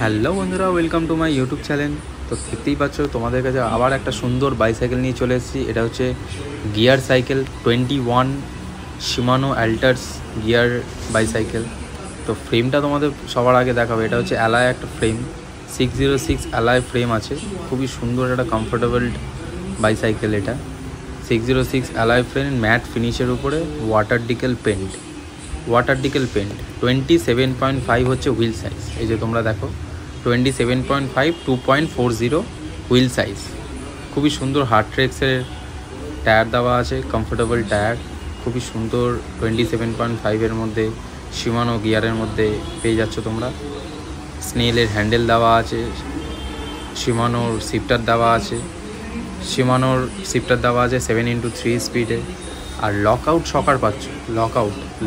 Hello বন্ধুরা, welcome to my YouTube channel. তো দেখতেই পাচ্ছ তোমাদের কাছে আবার একটা সুন্দর বাইসাইকেল নিয়ে চলে এসেছি। এটা হচ্ছে gear cycle 21 Shimano Altus gear bicycle. তো ফ্রেমটা তোমাদের সবার আগে দেখাবো। এটা হচ্ছে অ্যালয় একটা ফ্রেম, 606 অ্যালয় ফ্রেম আছে। খুবই সুন্দর একটা কমফোর্টেবল বাইসাইকেল। এটা 606 অ্যালয় ফ্রেম, ম্যাট ফিনিশের উপরে ওয়াটার ডিকেল পেন্ট। 27.5 হচ্ছে হুইল সাইজ। এই যে তোমরা দেখো 27.5 2.40 হুইল সাইজ। খুবই সুন্দর হার্ড ট্রেক্সের টায়ার দেওয়া আছে, কমফোর্টেবল টায়ার। খুবই সুন্দর 27.5 মধ্যে শিমানো গিয়ারের মধ্যে পেয়ে যাচ্ছ তোমরা। স্নেলের হ্যান্ডেল দেওয়া আছে, শিমানোর শিফটার দেওয়া আছে, 7x3 স্পিডে। আর লকআউট শকার পাচ্ছ,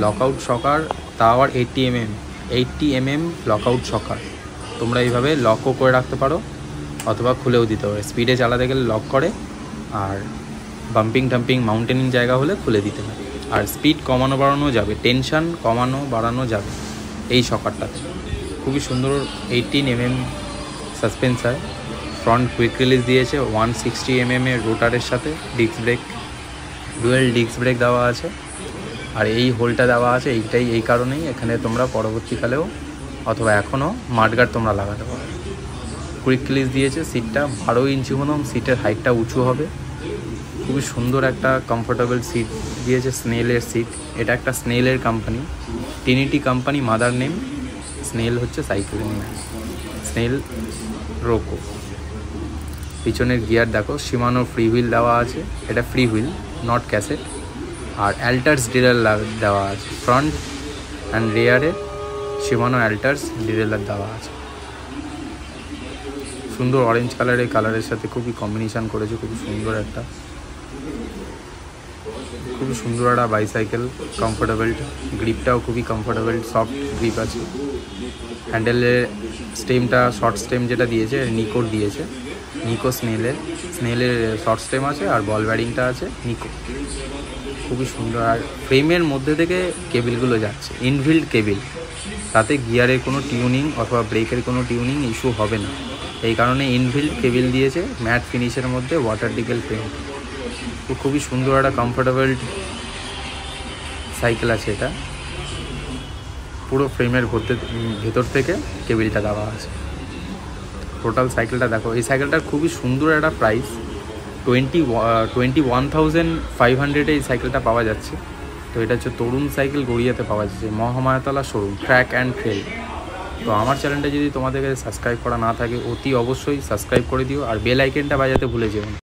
লকআউট শকার, তা আবার 80 mm লকআউট শকার। তোমরা এইভাবে লকও করে রাখতে পারো অথবা খুলেও দিতে পারো। স্পিডে চালাতে গেলে লক করে, আর বাম্পিং মাউন্টেনিং জায়গা হলে খুলে দিতে হয়। আর স্পিড কমানো বাড়ানো যাবে, টেনশন কমানো বাড়ানো যাবে এই শকারটাতে। খুবই সুন্দর 18 mm সাসপেন্সার। ফ্রন্ট কুইক রিলিজ দিয়েছে 160 mm রোটারের সাথে। Disc brake, dual disc brake দেওয়া আছে। আর এই হোলটা দেওয়া আছে এই কারণেই, এখানে তোমরা পরবর্তীকালেও অথবা এখনও মাডগার্ড তোমরা লাগাতে পারো। কুইক রিলিজ দিয়েছে। সিটটা 12 ইঞ্চি মতন, সিটের হাইটটা উঁচু হবে। খুবই সুন্দর একটা কমফোর্টেবল সিট দিয়েছে, স্নেলের সিট। এটা একটা স্নেলের কোম্পানি, টিনিটি কোম্পানি মাদার নেম। স্নেল হচ্ছে সাইকেলের নেম, স্নেল রোকো। পিছনের গিয়ার দেখো, শিমানো ফ্রি হুইল দেওয়া আছে। এটা ফ্রি হুইল, নট ক্যাসেট। আর অ্যাল্টার্স ডিরেলার দেওয়া আছে। ফ্রন্ট অ্যান্ড রেয়ারে শিমানো অ্যাল্টার্স ডিরেলার দেওয়া আছে। সুন্দর অরেঞ্জ কালারের সাথে খুবই কম্বিনেশান করেছে। খুবই সুন্দর একটা বাইসাইকেল, কমফোর্টেবল। গ্রিপটাও খুবই কমফোর্টেবল, সফট গ্রিপ আছে। হ্যান্ডেলের স্টেমটা শর্ট স্টেম যেটা দিয়েছে, নিকোর দিয়েছে। নিকো স্নেলের শর্ট স্টেম আছে, আর বল ব্যারিংটা আছে নিকো। খুবই সুন্দর। আর ফ্রেমের মধ্যে থেকে কেবিলগুলো যাচ্ছে, ইনবিল্ট কেবিল, তাতে গিয়ারের কোনো টিউনিং অথবা ব্রেকের কোনো টিউনিং ইস্যু হবে না। এই কারণে ইনবিল্ট কেবিল দিয়েছে, ম্যাট ফিনিশের মধ্যে ওয়াটার ডিকেল ফ্রেম। তো খুবই সুন্দর একটা কমফোর্টেবল সাইকেল আছে এটা। পুরো ফ্রেমের ভেতর থেকে কেবিলটা দেওয়া আছে। টোটাল সাইকেলটা দেখো। এই সাইকেলটার খুবই সুন্দর একটা প্রাইস, 21,500 এই সাইকেলটা পাওয়া যাচ্ছে। তো এটা হচ্ছে তরুণ সাইকেল, গড়িয়াতে পাওয়া যাচ্ছে, মহামায়াতলা শোরুম, ট্র্যাক অ্যান্ড ট্রেল। তো আমার চ্যানেলটা যদি তোমাদের কাছে সাবস্ক্রাইব করা না থাকে, অতি অবশ্যই সাবস্ক্রাইব করে দিও, আর বেল আইকনটা বাজাতে ভুলে যেও না।